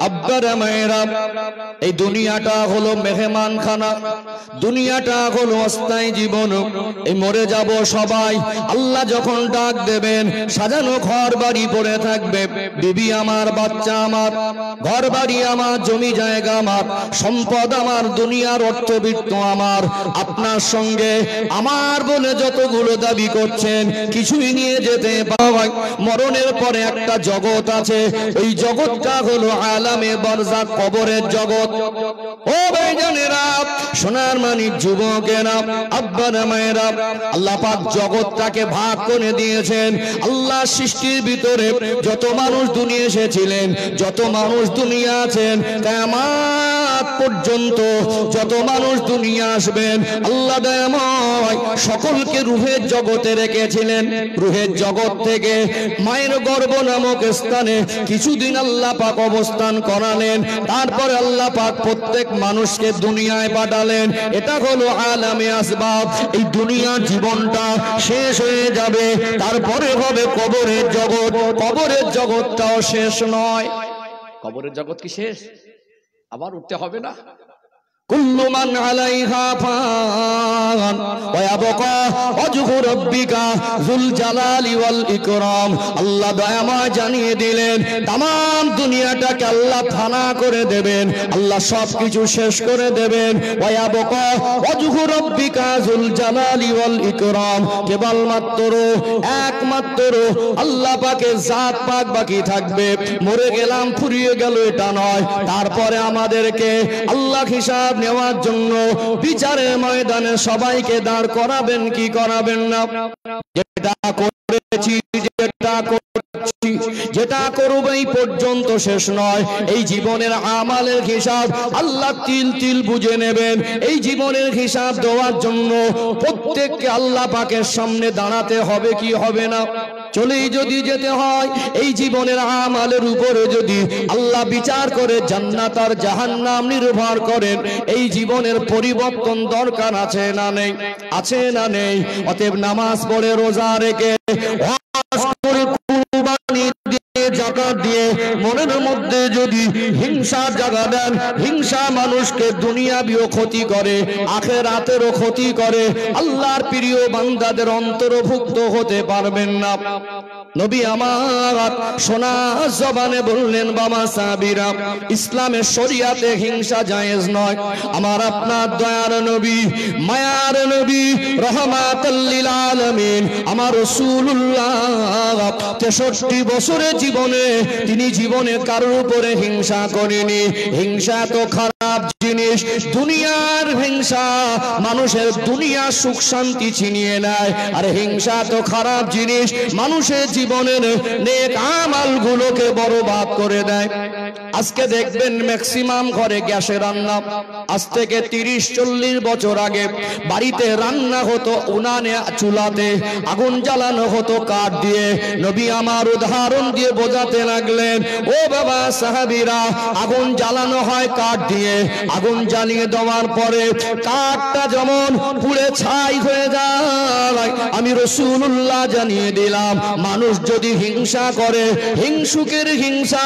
আব্বারা মায়েরা, এই দুনিয়াটা হলো মেহমানখানা, দুনিয়াটা হলো অস্থায়ী জীবন। এই মরে যাব সবাই। আল্লাহ যখন ডাক দেবেন, সাজানো ঘর বাড়ি পড়ে থাকবে, বিবি আমার, বাচ্চা আমার, ঘর বাড়ি আমার, জমি জায়গা আমার, সম্পদ আমার, দুনিয়ার অর্থবিত্ত আমার। আপনার সঙ্গে আমার বলে যতগুলো দাবি করছেন কিছুই নিয়ে যেতে পারবেন। মরণের পরে একটা জগৎ আছে, ওই জগৎটা হলো আলামে বারজাখ, কবরের জগৎ। ও ভাইজানেরা, সোনার মানিক যুবকেরা, আব্বারা মায়েরা, আল্লাহ পাক জগৎটাকে ভাগ করে দিয়েছেন। আল্লাহ সৃষ্টির ভিতরে যত মানুষ দুনিয়া এসেছিলেন, যত মানুষ দুনিয়া আছেন, কিয়ামত পর্যন্ত যত মানুষ দুনিয়া আসবেন, আল্লাহ দয়াময় সকলকে রূহের জগতে রেখেছিলেন। রূহের জগৎ থেকে মায়ের গর্ভ নামক স্থানে কিছুদিন আল্লাহ পাক অবস্থান করালেন। তারপরে আল্লাহ পাক প্রত্যেক মানুষকে দুনিয়ায় পাঠালেন। এটা হলো আলামে আসবাব। এই দুনিয়ার জীবনটা শেষ হয়ে যাবে, তারপরে হবে কবরের জগৎ। কবরের জগৎটাও শেষ নয়। কবরের জগৎ কি শেষ? আবার উঠতে হবে না? কুল্লু মান আলাইহা ফান ওয়া ইয়াবকা ওয়াজহু রাব্বিকা যুল জালালি ওয়াল ইকরাম। আল্লাহ দয়াময় জানিয়ে দিলেন, तमाम দুনিয়াটাকে আল্লাহ ফানা করে দেবেন, আল্লাহ সবকিছু শেষ করে দেবেন। ওয়া ইয়াবকা ওয়াজহু রাব্বিকা যুল জালালি ওয়াল ইকরাম। কেবলমাত্র একমাত্র আল্লাহ পাকের জাত পাক বাকি থাকবে। মরে গেলাম, ফুরিয়ে গেল এটা নয়। তারপরে আমাদেরকে আল্লাহ হিসাব নেওয়ার জন্য বিচারের ময়দানে সবাইকে দাঁড় করাবেন কি করাবেন না? যেটা করেছি, যেটা করছি, যেটা করব এই পর্যন্ত শেষ নয়। এই জীবনের আমালের হিসাব আল্লাহ তিল তিল বুঝে নেবেন। এই জীবনের হিসাব দেওয়ার জন্য প্রত্যেককে আল্লাহ পাকের সামনে দাঁড়াতে হবে কি হবে না? চলেই যদি যেতে হয়, এই জীবনের আমালের উপরে যদি আল্লাহ বিচার করে জান্নাত আর জাহান্নাম নির্ভর করেন, এই জীবনের পরিবর্তন দরকার আছে না নেই? আছে না নেই? অতএব নামাজ পড়ে, রোজা রেখে, হজ করে, কুরবানি দিয়ে, যাকাত দিয়ে মনের মধ্যে যদি হিংসা জাগা দেন, হিংসা মানুষকে দুনিয়াবিও ক্ষতি করে, আখিরাতেরও ক্ষতি করে, আল্লাহর প্রিয় বান্দাদের অন্তর্ভুক্ত হতে পারবেন না। নবী আমার সোনা জবানে বললেন, বাবা সাহাবীরা, ইসলামের শরিয়াতে হিংসা জায়েজ নয়। আমার আপনার দয়ার নবী, মায়ার নবী, রহমাতুল লিল আলামিন, আমার রাসূলুল্লাহ 63 বছরের জীবনে তিনি জীবনে কারোর উপরে হিংসা করেনি। হিংসা তো খারাপ জিনিস। দুনিয়ার হিংসা মানুষের দুনিয়া সুখ শান্তি ছিনিয়ে নেয়। আর হিংসা তো খারাপ জিনিস, মানুষের জীবনের নেক আমল গুলোকে বরবাদ করে দেয়। আজকে দেখবেন ম্যাক্সিমাম ঘরে গ্যাসে রান্না। আজ থেকে 30-40 বছর আগে বাড়িতে রান্না হতো উনানে, চুলাতে আগুন জ্বালানো হতো কাঠ দিয়ে। নবী আমার উদাহরণ দিয়ে বোঝাতে লাগলেন, ও বাবা সাহাবীরা, আগুন জ্বালানো হয় কাঠ দিয়ে। আগুন জ্বালিয়ে দেওয়ার পরে কাঠটা যেমন পুড়ে ছাই হয়ে যায়, আমি রাসূলুল্লাহ জানিয়ে দিলাম, মানুষ যদি হিংসা করে, হিংসুকের হিংসা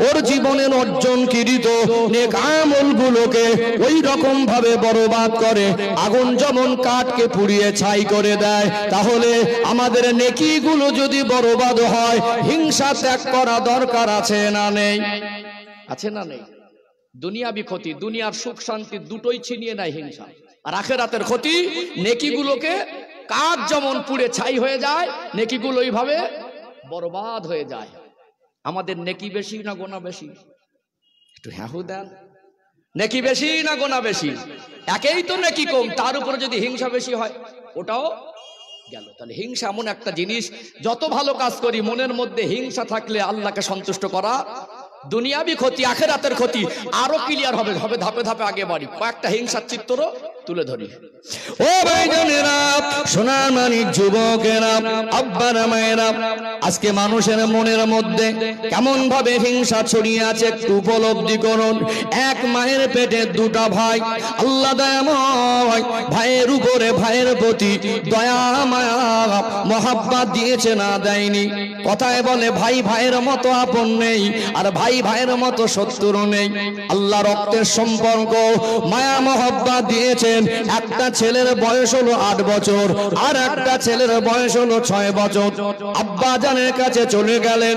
ওর জীবনের অর্জনকৃত নেক আমলগুলোকে ওই রকম ভাবে বরবাদ করে, আগুন যেমন কাঠকে পুড়িয়ে ছাই করে দেয়। তাহলে আমাদের নেকিগুলো যদি বরবাদ হয়, হিংসা ত্যাগ করা দরকার আছে না নেই? আছে না নেই? দুনিয়াবি ক্ষতি, দুনিয়ার সুখ শান্তি দুটোই ছিনিয়ে নেয় হিংসা। আর আখিরাতের ক্ষতি, নেকিগুলোকে কাঠ যেমন পুড়ে ছাই হয়ে যায়, নেকিগুলো এইভাবে বরবাদ হয়ে যায়। আমাদের নেকি বেশি না গোনা বেশি? একটু হ্যাঁ দেন। নেকি বেশি না গোনা বেশি? একেই তো নেকি কম, তার উপরে যদি হিংসা বেশি হয়, ওটাও গেল। তাহলে হিংসা এমন একটা জিনিস, যত ভালো কাজ করি মনের মধ্যে হিংসা থাকলে আল্লাহকে সন্তুষ্ট করা দুনিয়াবি ক্ষতি, আখিরাতের ক্ষতি আরো ক্লিয়ার হবে। হবে ধাপে ধাপে আগে বাড়ি। কয়েকটা হিংসার চিত্র তুলে ধরি। ও ভাইজানেরা, সোনার মানিক যুবকেরা, আব্বারা মায়েরা, আজকে মানুষের মনের মধ্যে কেমন ভাবে হিংসা ছড়িয়ে আছে একটু উপলব্ধি করুন। এক মায়ের পেটে দুটা ভাই। আল্লাহ দয়াময় ভাইয়ের উপরে, ভাইয়ের প্রতি দয়া মায়া মহাব্বত দিয়েছে না দেয়নি? কথায় বলে ভাই ভাইয়ের মতো আপন নেই, আর ভাই ভাইয়ের মতো শত্রু নেই। আল্লাহ রক্তের সম্পর্ক মায়া মহব্বত দিয়েছেন। একটা ছেলের বয়স হলো 8 বছর, আর একটা ছেলের বয়স হলো 6 বছর। আব্বা জানের কাছে চলে গেলেন,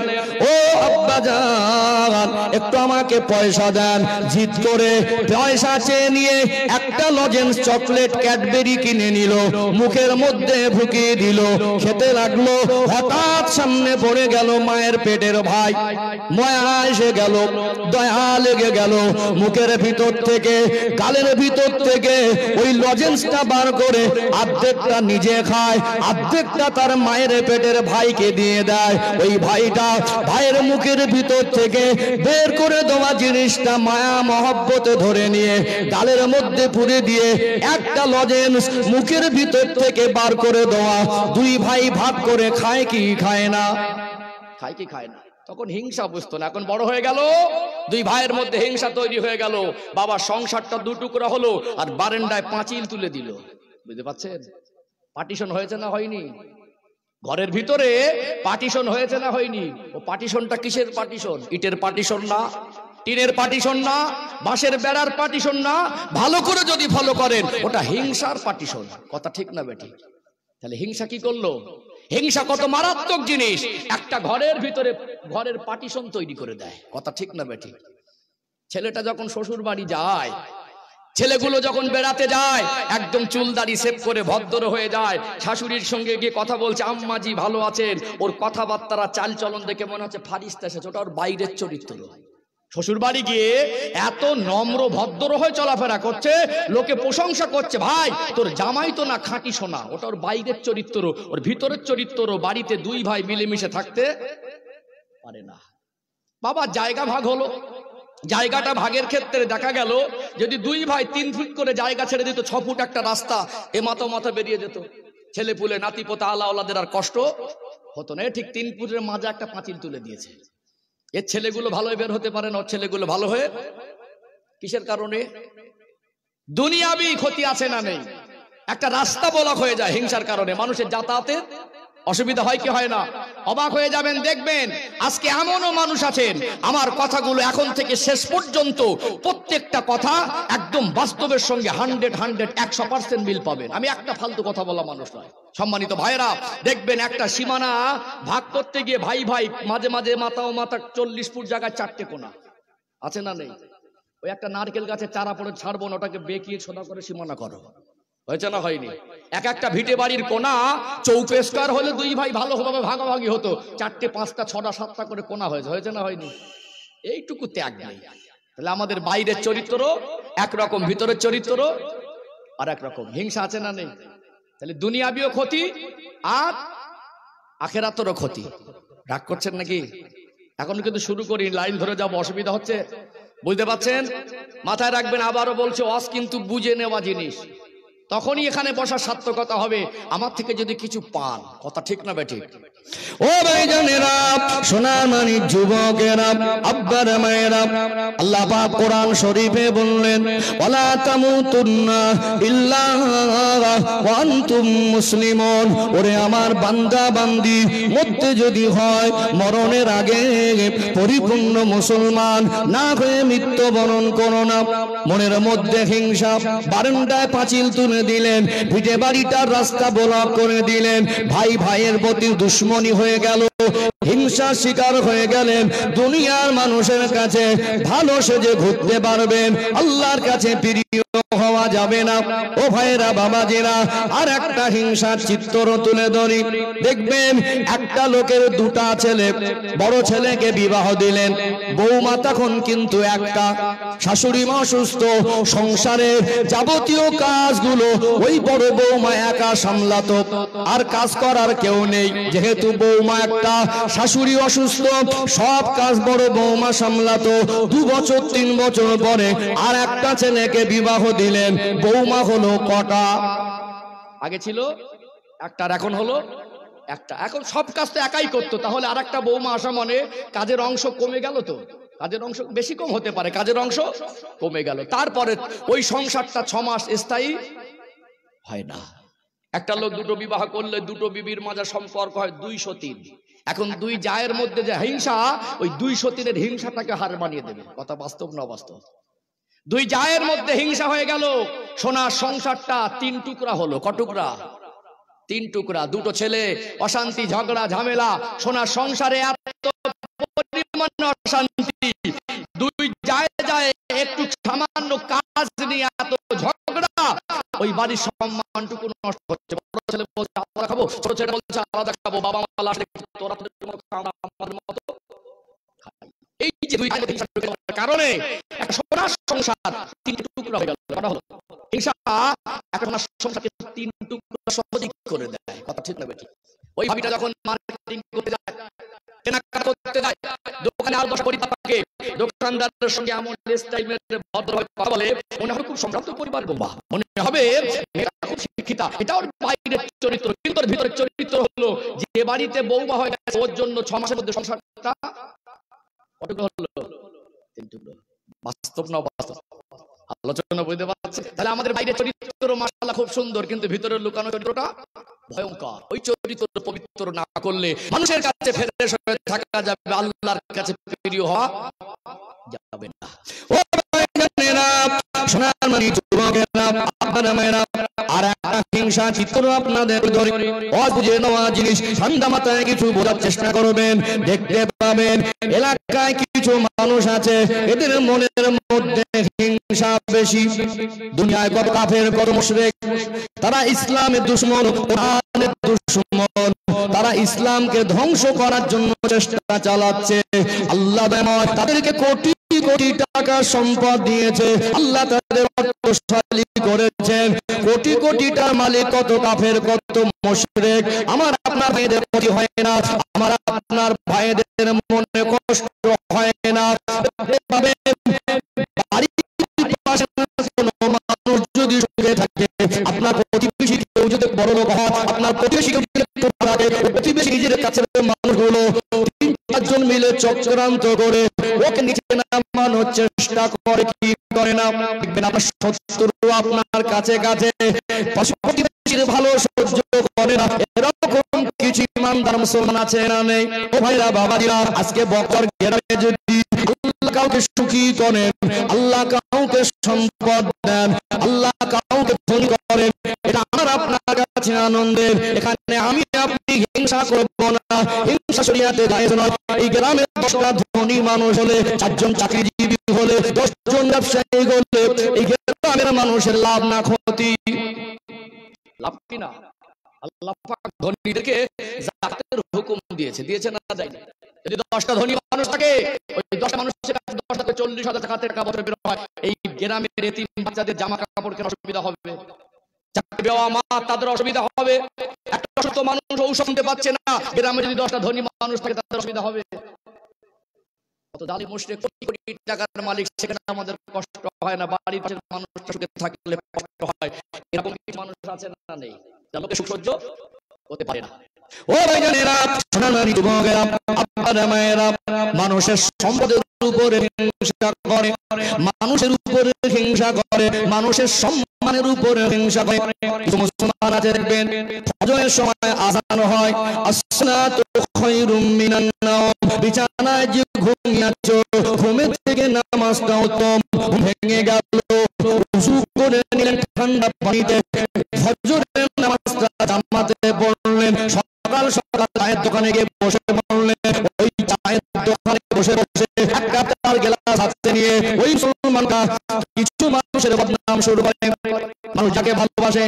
ও আব্বা জান একটু আমাকে পয়সা দেন। জিদ করে পয়সা চেয়ে নিয়ে একটা লজেন্স চকলেট ক্যাডবেরি কিনে নিল, মুখের মধ্যে ঢুকিয়ে দিল, খেতে লাগলো। হঠাৎ সামনে পড়ে গেল মায়ের পেটের ভাই। মায়া এসে গেল, দয়া লেগে গেল। মুখের ভিতর থেকে, গালের ভিতর থেকে ওই লজেন্সটা বার করে অর্ধেকটা নিজে খায়, অর্ধেকটা তার মায়ের পেটের ভাইকে দিয়ে দেয়। ওই ভাইটা ভাইয়ের মুখের ভিতর থেকে বের করে দেওয়া জিনিসটা মায়া মহব্বতে ধরে নিয়ে গালের মধ্যে পুরে দিয়ে একটা লজেন্স মুখের ভিতর থেকে বার করে দেওয়া। দুই ভাই ভাগ করে খায় কি খায় না? খায় কি খায় না? তখন হিংসা বুঝতো না। এখন বড় হয়ে গেল, দুই ভাইয়ের মধ্যে হিংসা তৈরি হয়ে গেল। বাবার সংসারটা দুটুকরা হলো, আর বারান্দায় পাঁচিল তুলে দিল। বুঝতে পারছেন? পার্টিশন হয়েছে না হয়নি? ঘরের ভিতরে পার্টিশন হয়েছে না হয়নি? ও পার্টিশনটা কিসের পার্টিশন? ইটের পার্টিশন না, টিনের পার্টিশন না, বাঁশের বেড়ার পার্টিশন না। ভালো করে যদি ফলো করেন, ওটা হিংসার পার্টিশন। কথা ঠিক না বেঠিক? তাহলে হিংসা কি করলো? হিংসা কত মারাত্মক জিনিস! একটা ঘরের ভিতরে ঘরের পার্টিশন তৈরি করে দেয়। কথা ঠিক না বেঠিক? ছেলেটা যখন শ্বশুর বাড়ি যায়, ছেলেগুলো যখন বেড়াতে যায়, একদম চুলদাড়ি সেভ করে ভদ্র হয়ে যায়। শাশুড়ির সঙ্গে গিয়ে কথা বলছে, আম্মাজি ভালো আছেন। ওর কথাবার্তা চাল চলন দেখে মনে হচ্ছে ফারিস্তা এসেছে। ওটা ওর বাইরের চরিত্র। শ্বশুর বাড়ি গিয়ে এত নম্র ভদ্র হয়ে চলাফেরা করছে, লোকে প্রশংসা করছে, ভাই তোর জামাই তো না খাঁটি সোনা। ওটা ওর বাইরের চরিত্র। ওর ভিতরের চরিত্র বাড়িতে দুই ভাই মিলেমিশে থাকতে পারে না। বাবা জায়গা ভাগ হলো, জায়গাটা ভাগের ক্ষেত্রে দেখা গেল যদি দুই ভাই 3 ফুট করে জায়গা ছেড়ে দিত, 6 ফুট একটা রাস্তা এ মাথা বেরিয়ে যেত। ছেলে পুলে নাতি পোতা আলা ওলাদের আর কষ্ট হতো না। ঠিক 3 ফুটের মাঝে একটা পাঁচিল তুলে দিয়েছে। এর ছেলেগুলো ভালো বের হতে পারে না, ওর ছেলেগুলো ভালো হয়ে। কিসের কারণে? দুনিয়াবি ক্ষতি আছে না নেই? একটা রাস্তা ব্লক হয়ে যায় হিংসার কারণে। মানুষের যাতায়াতের অসুবিধা হয় কি হয় না? অবাক হয়ে যাবেন, দেখবেন আজকে এমনও মানুষ আছেন, আমার কথাগুলো এখন থেকে শেষ পর্যন্ত প্রত্যেকটা কথা একদম বাস্তবের সঙ্গে 100% মিল পাবেন। আমি একটা ফালতু কথা বলা মানুষ নয়। সম্মানিত ভাইরা, দেখবেন একটা সীমানা ভাগ করতে গিয়ে ভাই ভাই মাঝে মাঝে মাথা 40 ফুট জায়গায় 4টে কোণা আছে না নেই? ওই একটা নারকেল গাছের চারা পড়ে ছাড়বো না, ওটাকে বেঁকিয়ে সোজা করে সীমানা করো। হয়েছে না হয়নি? একটা ভিটে বাড়ির কোনা চৌকো স্কয়ার হলে দুই ভাই ভালোভাবে ভাগাভাগি হতো। 4টে 5টা 6টা 7টা করে কোনা হয়েছে না হয়নি? এইটুকু ত্যাগ নেই। তাহলে আমাদের বাইরের চরিত্র একরকম, ভিতরের চরিত্র আর একরকম। হিংসা আছে না নেই? তাহলে দুনিয়াবিও ক্ষতি আর আখেরাতেরও ক্ষতি। রাগ করছেন নাকি? এখন কিন্তু শুরু করি, লাইন ধরে যাবো, অসুবিধা হচ্ছে? বুঝতে পারছেন? মাথায় রাখবেন, আবারও বলছে, ওয়াজ কিন্তু বুঝে নেওয়া জিনিস। তখনই এখানে বসার সার্থকতা হবে আমার থেকে যদি কিছু পান। কথা ঠিক না বেঠিক? ও ভাইজানেরা, সোনার মানি যুবকেরা, আব্বার মায়েরা, আল্লাহ পাক কোরআন শরীফে বললেন, ওয়ালা তামুতুন্না ইল্লা ওয়া আনতুম মুসলিমুন। ওরে আমার বান্দা বান্দি, মরতে যদি হয় মরণের আগে পরিপূর্ণ মুসলমান না হয়ে মৃত্যুবরণ করো না। মনের মধ্যে হিংসা, বারান্দায় পাঁচিল তুলে দিলেন, ভিটে বাড়িটার রাস্তা ব্লক করে দিলেন, ভাই ভাইয়ের প্রতি দুশ্মনী হয়ে গেল, হিংসার শিকার হয়ে গেলেন। দুনিয়ার মানুষের কাছে ভালো সেজে ঘুরতে পারবেন, আল্লাহর কাছে প্রিয় হওয়া যাবে না। ও ভাইরা বাবাজিরা, আর একটা হিংসার চিত্র তুলে ধরি। দেখবেন একটা লোকের 2টা ছেলে, বড় ছেলেকে বিবাহ দিলেন, বৌমা তখন কিন্তু একটা, শাশুড়ি মা অসুস্থ, সংসারের যাবতীয় কাজগুলো ওই বড় বৌমা একা সামলাতো, আর কাজ করার কেউ নেই। যেহেতু বৌমা একটা, শাশুড়ি অসুস্থ, সব কাজ বড় বৌমা সামলাতো। 2 বছর 3 বছর পরে আর একটা ছেলেকে বিবাহ দিলেন। বৌমা হলো কটা? আগে ছিল একটা, এখন হলো একটা। এখন সব কাজ তো একাই করতো, তাহলে আর একটা বৌমা আসা মানে কাজের অংশ কমে গেল। তো কাজের অংশ বেশি কম হতে পারে, কাজের অংশ কমে গেল। তারপরে ওই সংসারটা 6 মাস স্থায়ী হয় না। একটা লোক 2টো বিবাহ করলে 2টো বিবির মাঝে সম্পর্ক হয় 203। এখন দুই জায়ের মধ্যে যে হিংসা, ওই দুই সতীনের হিংসাটাকে হার মানিয়ে দেবে। কথা বাস্তব না অবাস্তব? দুই জায়ের মধ্যে হিংসা হয়ে গেল, সোনার সংসারটা তিন টুকরা হলো। ক টুকরা? তিন টুকরা। দুটো ছেলে, অশান্তি, ঝগড়া, ঝামেলা, সোনার সংসারে এত পরিমাণ অশান্তি। দুই যায় যায় একটু সামান্য কাজ নিয়ে এত ঝগড়া, ওই বাড়ির সম্মানটুকু নষ্ট হচ্ছে। বড় ছেলে বলছে আলাদা খাবো, ছোট ছেলে বলছে আলাদা খাবো, বাবা মা লাশ রেখে তোরা আমাদের মতো। এই যে দুই কারণে একটা সোনার সংসার তিন টুকরা হয়ে গেল। হলো হিংসা একটা সোনার সংসারকে তিন টুকরা সহজে করে দেয়। কথা ঠিক না বেটি? ওই ভাবিটা যখন মার্কেটিং করতে যায়, কেনাকাটা করতে যায়, দোকানে আর 10 পরিবার থাকে, দোকানদারের সঙ্গে এমন স্টাইলের ভদ্রভাবে কথা বলে, মনে হবে খুব সম্ভ্রান্ত পরিবার বৌমা, মনে হবে মেয়েটা খুব শিক্ষিতা। এটা ওর বাইরের চরিত্র, কিন্তু ওর ভিতরের চরিত্র হলো যে বাড়িতে বৌমা হয়ে গেছে ওর জন্য 6 মাসের মধ্যে সংসারটা কতটুকু হলো? 3 টুকরো। বাস্তব না বাস্তব? আলোচনা বুঝতে পারছে? তাহলে আমাদের বাইরের চরিত্র মাশাআল্লাহ খুব সুন্দর, কিন্তু ভিতরের লুকানো চরিত্রটা ভয়ঙ্কর। ওই চরিত্র পবিত্র না করলে মানুষের কাছে ফ্রেশ হয়ে থাকা যাবে, আল্লাহর কাছে প্রিয় হওয়া যাবে না। ও ভাইজানেরা, সোনার মানি যুবকেরা, আপনারা মেয়েরা, আর একটা হিংসা চিত্র আপনাদের ধরে অবুঝে নেওয়া জিনিস ঠান্ডা মাথায় কিছু বোঝার চেষ্টা করবেন। দেখতে পাবেন এলাকায় কিছু মানুষ আছে, এদের মনের মধ্যে হিংসা বেশি। দুনিয়ায় কত কাফের, কত মুশরিক, তারা ইসলামের দুশমন, কোরআনের দুশমন, তারা ইসলামকে ধ্বংস করার জন্য চেষ্টা চালাচ্ছে। আল্লাহ তাদেরকে কোটি কোটি টাকা সম্পদ দিয়েছে, আল্লাহ তাদের অর্থশালী করেছেন। কোটি কোটিটার মালিক কত কাফের, কত মুশরিক। আমার আপনার ভাইদের ক্ষতি হয় না, আমার আপনার ভাইদের মনে কষ্ট হয় না। মানুষ যদি সুখে থাকে, আপনার প্রতিবেশী কেউ যদি বড় লোক হয়, আপনার প্রতিবেশী প্রতিবেশী নিজের কাছে মানুষগুলো 3-4 জন মিলে চক্রান্ত করে ওকে নিচে নামানোর চেষ্টা করে, কি করে না? দেখবেন আপনার শত্রু আপনার কাছে কাছে প্রতিবেশীর ভালো সহ্য করে না। এরকম কিছু ইমানদার মুসলমান আছে না নেই? ও ভাইরা বাবাজিরা, আজকে বকর গ্রামে যদি আল্লাহ কাউকে সুখী করেন, আল্লাহ কাউকে সম্পদ দেন, আল্লাহ কাউকে ধনী করেন, এটা আমার আপনার কাছে আনন্দের। এখানে আমি আপনি হিংসা করব না, হিংসা শরিয়াতে জায়েজ নয়। এই গ্রামে 10টা ধনী মানুষ হলে, 4 জন চাকরিজীবী হলে, 10 জন ব্যবসায়ী হলে, এই গ্রামের মানুষের লাভ না ক্ষতি? লাভ কি না? আল্লাহ পাক ধনীদেরকে যাকাতের হুকুম দিয়েছে, দিয়েছে না যায় না? যদি 10টা ধনী মানুষ থাকে, ওই 10টা মানুষের কাছে 10 থেকে 40,000 টাকার টাকা বছরে বের হয়, এই গ্রামের এতিম বাচ্চাদের জামা কাপড় কেনার অসুবিধা হবে, চাকরি পাওয়া মা তাদের অসুবিধা হবে। একটা অসুস্থ মানুষ ঔষধ নিতে পারছে না, গ্রামে যদি 10টা ধনী মানুষ থাকে তাদের অসুবিধা হবে। কত জালিম মুশরিক, কোটি কোটি টাকার মালিক, সেখানে আমাদের কষ্ট হয় না। বাড়ির পাশের মানুষটা সুখে থাকলে কষ্ট হয়। এরকম কিছু মানুষ আছে না নেই? যারা সুখ সহ্য করতে পারে না। ও ভাইজানেরা, সোনালী যুবকেরা, আপনারা মায়েরা, মানুষের সম্পদের উপরে হিংসা করে, মানুষের উপরে হিংসা করে, মানুষের সম্মানের উপরে হিংসা করে। কিছু মুসলমান আছে দেখবেন ফজরের সময় আযান হয়, আসসালাতু খায়রুম মিনান নাওম, বিছানায় যে ঘুমিয়ে আছো, ঘুমের থেকে নামাজটা উত্তম। ভেঙে গেল, ওযু করে নিলেন ঠান্ডা পানিতে, ফজরের নামাজটা জামাতে পড়লেন, সকাল সকাল চায়ের দোকানে গিয়ে বসে পড়লেন, ওই চায়ের দোকানে বসে বসে এক কাপ চার গ্লাস হাতে নিয়ে ওই মুসলমানটা কিছু মানুষের বদনাম শুরু করে। মানুষ যাকে ভালোবাসে,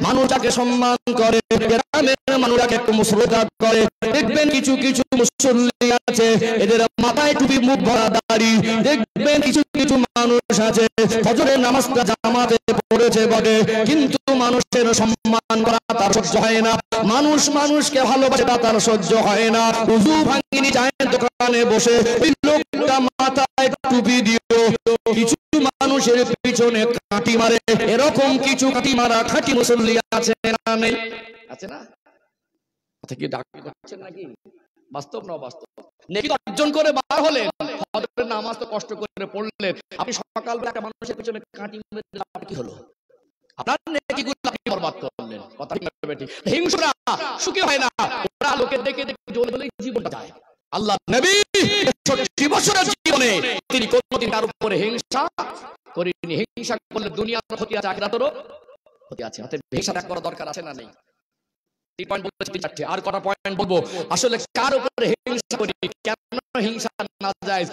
মানুষ যাকে সম্মান করে, গ্রামের মানুষ যাকে একটু মুসলমান করে, দেখবেন কিছু কিছু মুসল্লি আছে, এদের মাথায় টুপি, মুখ ভরা দাড়ি। দেখবেন কিছু কিছু মানুষ আছে ফজরের নামাজটা জামাতে পড়েছে বটে, কিন্তু মানুষের সম্মান করা তার সহ্য হয় না, মানুষ মানুষকে ভালোবাসে তার সহ্য হয় না। ওযু ভাঙিনি চায়ের দোকানে বসে ওই লোকটা মাথায় টুপি দিও, কিছু মানুষের পিছনে কাঁটি মারে। এরকম কিছু কাঁটি মারা খাঁটি মুসল্লি আছে না নেই? আছে না? কথা কি ডাক করছেন নাকি? বাস্তব না বাস্তব? নেকি অর্জন করে বার হলেন, ফজরের নামাজ তো কষ্ট করে পড়লেন, আপনি সকালবেলা একটা মানুষের পিছনে কাঁটি মেরে দিলেন, কি হলো? আপনার নেকিগুলো আপনি বরবাদ করলেন। কথা ঠিক না বেটি? হিংসা সুখী হয় না, ওরা লোকে দেখে দেখে জ্বলে জ্বলে জীবনটা যায়। আল্লাহ নবী ৬৬ বছরের জীবনে তিনি কোনদিন তার উপরে হিংসা করেননি। হিংসা করলে দুনিয়ার ক্ষতি আছে, আখিরাতেরও ক্ষতি আছে। অতএব হিংসা ত্যাগ করা দরকার আছে না নেই? 3 পয়েন্ট বলেছি, 4টে আর কটা পয়েন্ট বলবো। আসলে কার উপরে হিংসা করি, কেন হিংসা না যায়,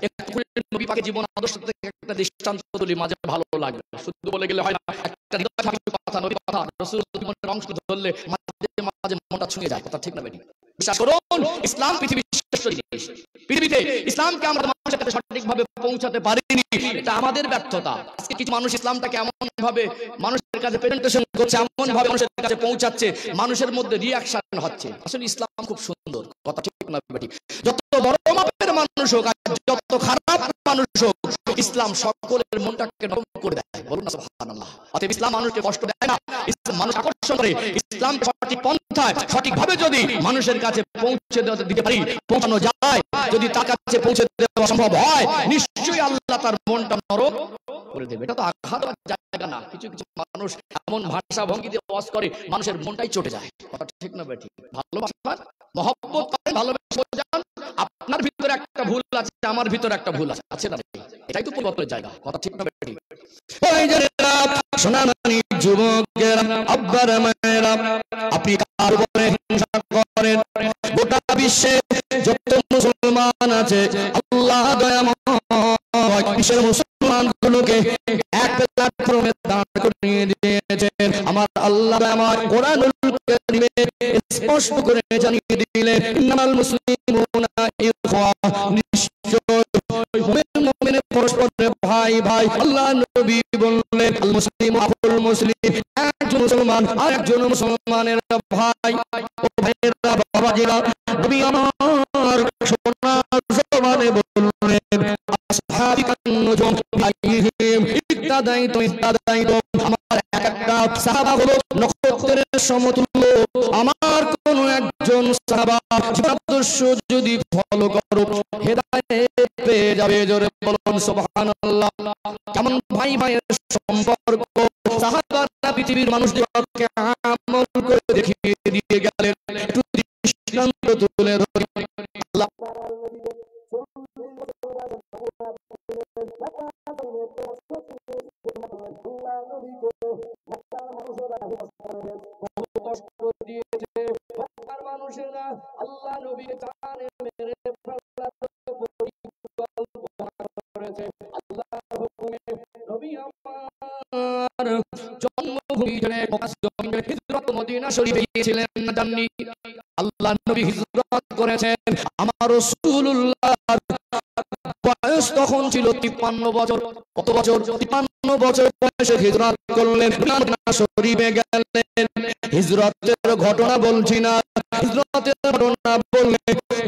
একটু নবী পাকের জীবন আদর্শ থেকে একটা দৃষ্টান্ত তুলি, মাঝে ভালো লাগবে। শুধু বলে গেলে হয় না, একটা হৃদয় কথা, নবী কথা, রাসূলের জীবনের অংশ ধরলে মাঝে মাঝে মনটা ছুঁয়ে যায়। কথা ঠিক না বেটি? বিশ্বাস করুন, ইসলাম পৃথিবীর শ্রেষ্ঠ জিনিস। পৃথিবীতে ইসলামকে আমরা মানুষের কাছে সঠিকভাবে পৌঁছাতে পারিনি, এটা আমাদের ব্যর্থতা। আজকে কিছু মানুষ ইসলামটাকে এমন ভাবে মানুষের কাছে প্রেজেন্টেশন করছে, এমন ভাবে মানুষের কাছে পৌঁছাচ্ছে, মানুষের মধ্যে রিঅ্যাকশন হচ্ছে। আসলে ইসলাম খুব সুন্দর। কথা ঠিক না বেটি? যত বড় মাপের মানুষ হোক, যত খারাপ মানুষ হোক, ইসলাম সকলের মনটাকে নরম করে দেয়। বলুন না সুবহানাল্লাহ। অতএব ইসলাম মানুষকে কষ্ট দেয় না, ইসলাম মানুষ আকর্ষণ করে। ইসলাম সঠিক পন্থায় সঠিকভাবে যদি মানুষের কাছে পৌঁছে দিতে পারি, পৌঁছানো যায়, যদি তার কাছে পৌঁছে দেওয়া সম্ভব হয়, নিশ্চয়ই আল্লাহ তার মনটা নরম করে দেবে। এটা তো আঘাত জায়গা না। কিছু কিছু মানুষ এমন ভাষা ভঙ্গি দিয়ে ওয়াজ করে, মানুষের মনটাই চটে যায়। কথা ঠিক না বেটি? ভালোবাসার মহব্বত করেন, ভালোবাসা বোঝান। আপনার ভিতরে একটা ভুল আছে, আমার ভিতরে একটা ভুল আছে, আছে না? এটাই তো পরিবর্তনের জায়গা। কথা ঠিক না বেটি? ওই যে সোনামণি যুবকেরা, আব্বার মায়েরা, আপনি কার উপরে হিংসা করেন? গোটা বিশ্বে যত মুসলমান আছে, আল্লাহ দয়াময় বিশ্বের মুসলমানগুলোকে এক প্ল্যাটফর্মে দাঁড় করিয়ে দিয়েছেন। আমার আল্লাহ দয়াময় কোরআনুল কারীমে স্পষ্ট করে জানিয়ে দিলেন, ইন্নামাল মুসলিমুনা ইখওয়া, নিশ্চয় মুমিন পরস্পরের ভাই ভাই। আল্লাহ নবী বললেন, আল মুসলিমু আখুল মুসলিম, একজন মুসলমান আর একজন মুসলমানের ভাই। ও ভাইয়েরা, বাবাজিরা, নবী আমার সোনার জবানে বললেন, আসহাবিকান নুজুম বিআইহিম ইক্তাদাইতু ইক্তাদাইতু, আমার একটা সাহাবা হলো নক্ষত্রের সমতুল্য। আমার কোন একজন সাহাবা আদর্শ যদি ফলো করো, হেদায়েত পেয়ে যাবে। জোরে বলুন সুবহানাল্লাহ। কেমন ভাই ভাইয়ের সম্পর্ক! সাহাবারা পৃথিবীর মানুষদেরকে আমল করে দেখিয়ে দিয়ে গেলেন। একটু দৃষ্টান্ত তুলে ধরি। আল্লাহ কষ্ট দিয়েছে, মানুষেরা আল্লাহ নবীকে জানে মেরে ফেলার পরিকল্পনা করেছে। আল্লাহর হুকুমে নবী আমার জন্মভূমি ছেড়ে মক্কা হিজরত মদিনা শরীফে গিয়েছিলেন না জাননি? আল্লাহ নবী হিজরত করেছেন। আমার রাসূলুল্লাহ বয়স তখন ছিল 53 বছর। কত বছর? 53 বছর বয়সে হিজরত করলেন, মদিনা শরীফে গেলেন। হিজরতের ঘটনা বলছি না, হিজরতের ঘটনা বললে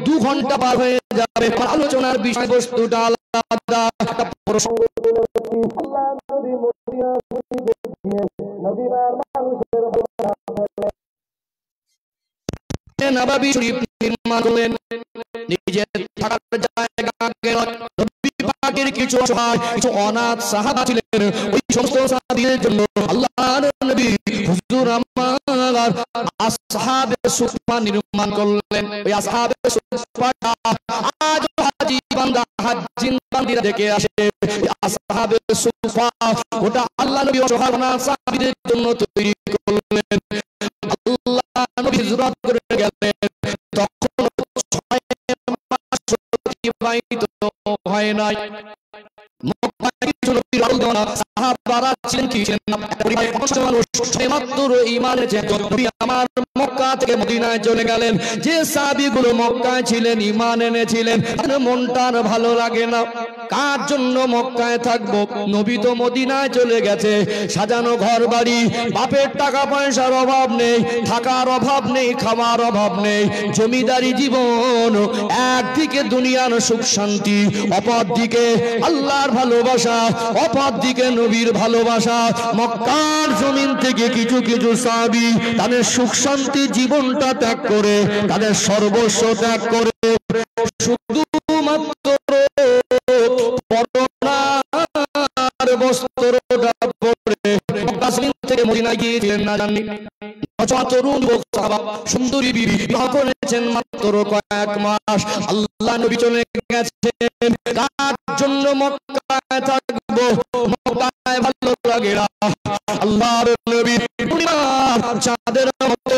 2 ঘন্টা পার হয়ে যাবে। আলোচনার বিষয়বস্তুটা আলাদা। একটা প্রসঙ্গ আল্লাহ নবী মদিনা শরীফে গিয়ে মদিনার মানুষের নববী শরীফ নির্মাণ করলেন। নিজের থাকার জায়গা নবী পাকের কিছু অসহায়, কিছু অনাথ সাহাবা ছিলেন। ওই সমস্ত সাহাবীদের জন্য আল্লাহর নবী হুজুর আমার আসহাবে সুফা নির্মাণ করলেন। ওই আসহাবে সুফাটা আজ হাজী বান্দা হাজিন বান্দিরা দেখে আসে। আসহাবে সুফা ওটা আল্লাহ নবী অসহায় অনাথ সাহাবীদের জন্য তৈরি করলেন। আল্লাহ নবী হিজরত করে গেলেন, তখন 6 মাস অতিবাহিত হয় নাই। মক্কায় কিছু নবীর আলোচনা সাহাবারা ছিলেন কি ছিলেন না, পরিবারের মানুষ মাত্র ঈমান এনেছে। নবী আমার মক্কা থেকে মদিনায় চলে গেলেন। যে সাহাবীগুলো মক্কায় ছিলেন, ঈমান এনেছিলেন, তাদের মনটা ভালো লাগে না। কার জন্য মক্কায় থাকবো? নবী তো মদিনায় চলে গেছে। সাজানো ঘর বাড়ি, বাপের টাকা পয়সার অভাব নেই, থাকার অভাব নেই, খাওয়ার অভাব নেই, জমিদারি জীবন। একদিকে দুনিয়ার সুখ শান্তি, অপরদিকে আল্লাহর ভালোবাসা, অপরদিকে নবীর ভালোবাসা। মক্কার জমিন থেকে কিছু কিছু সাহাবী তাদের সুখ শান্তি জীবনটা ত্যাগ করে, তাদের সর্বস্ব ত্যাগ করে শুধুমাত্র পরনার বস্ত্রটা পরে মক্কা থেকে মদিনায় গিয়েছিলেন না জানি তরুণ যুবক সাহাবা সুন্দরী বিবি বিবাহ করেছেন মাত্র কয়েক মাস আল্লাহ নবী চলে গেছেন কার জন্য মক্কায় থাকবো মক্কায় ভালো লাগে না আল্লাহর নবী চাঁদের মতো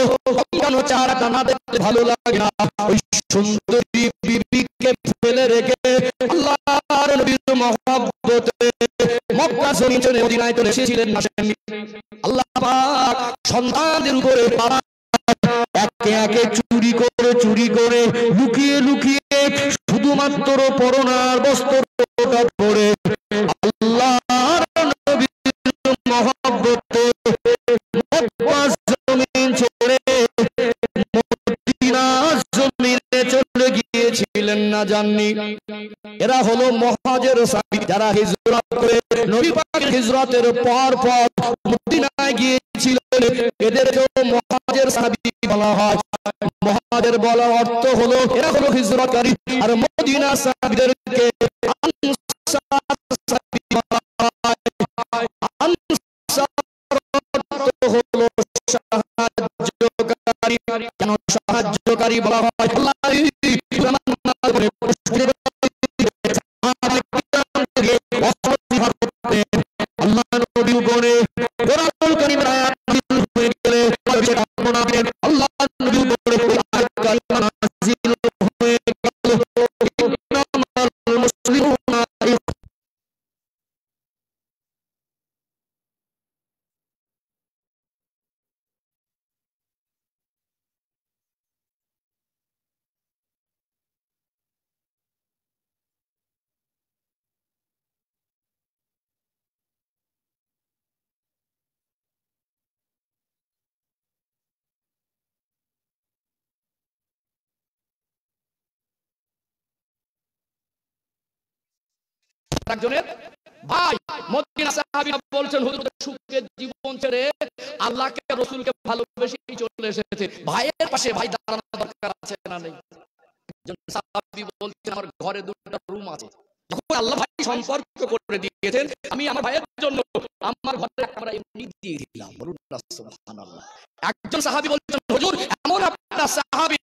কেন চারা টানা দেখতে ভালো লাগে না ওই সুন্দরী বিবিকে ফেলে রেখে আল্লাহর নবীর মহব্বতে মক্কা জমিন ছেড়ে মদিনায় চলে এসেছিলেন আল্লাহ পাক সন্তানদের উপরে একে একে চুরি করে লুকিয়ে লুকিয়ে শুধুমাত্র পরনার বস্ত্রটা পরে আল্লাহর নবীর মহব্বতে মক্কা জমিন ছেড়ে মদিনা জমিনে চলে গিয়েছিলেন না জাননি এরা হলো মুহাজির সাহাবী যারা হিজরত করে নবী পাকের হিজরতের পর মদিনায় গিয়েছিলেন এদেরকে মুহাজির সাহাবী বলা হয় মুহাজির বলার অর্থ হলো এরা হলো হিজরতকারী আর মদিনা সাহাবীদেরকে আনসার সাহাবী বলা হয় আনসার অর্থ হলো সাহায্যকারী কেন সাহায্যকারী বলা হয় আল্লাহ নবী উপরে কোরআনুল কারীম আয়াত হয়ে গেলে আল্লাহ নবী উপরে কালিমা নাযিল হয়ে গেল ইন্নামাল মুসলিমুনা একজনের ভাই মদিনা সাহাবী বলছেন হুজুর সুখের জীবন ছেড়ে আল্লাহকে রাসূলকে ভালোবেসে চলে এসেছে ভাইয়ের পাশে ভাই দাঁড়ানো দরকার আছে না নেই একজন সাহাবী বলছেন আমার ঘরে দুটো রুম আছে যখন আল্লাহ ভাই সম্পর্ক করে দিয়েছেন আমি আমার ভাইয়ের জন্য আমার ঘরে আমরা এমনি দিয়ে দিলাম বলুন সুবহানাল্লাহ একজন সাহাবী বলছেন হুজুর এমন একটা সাহাবী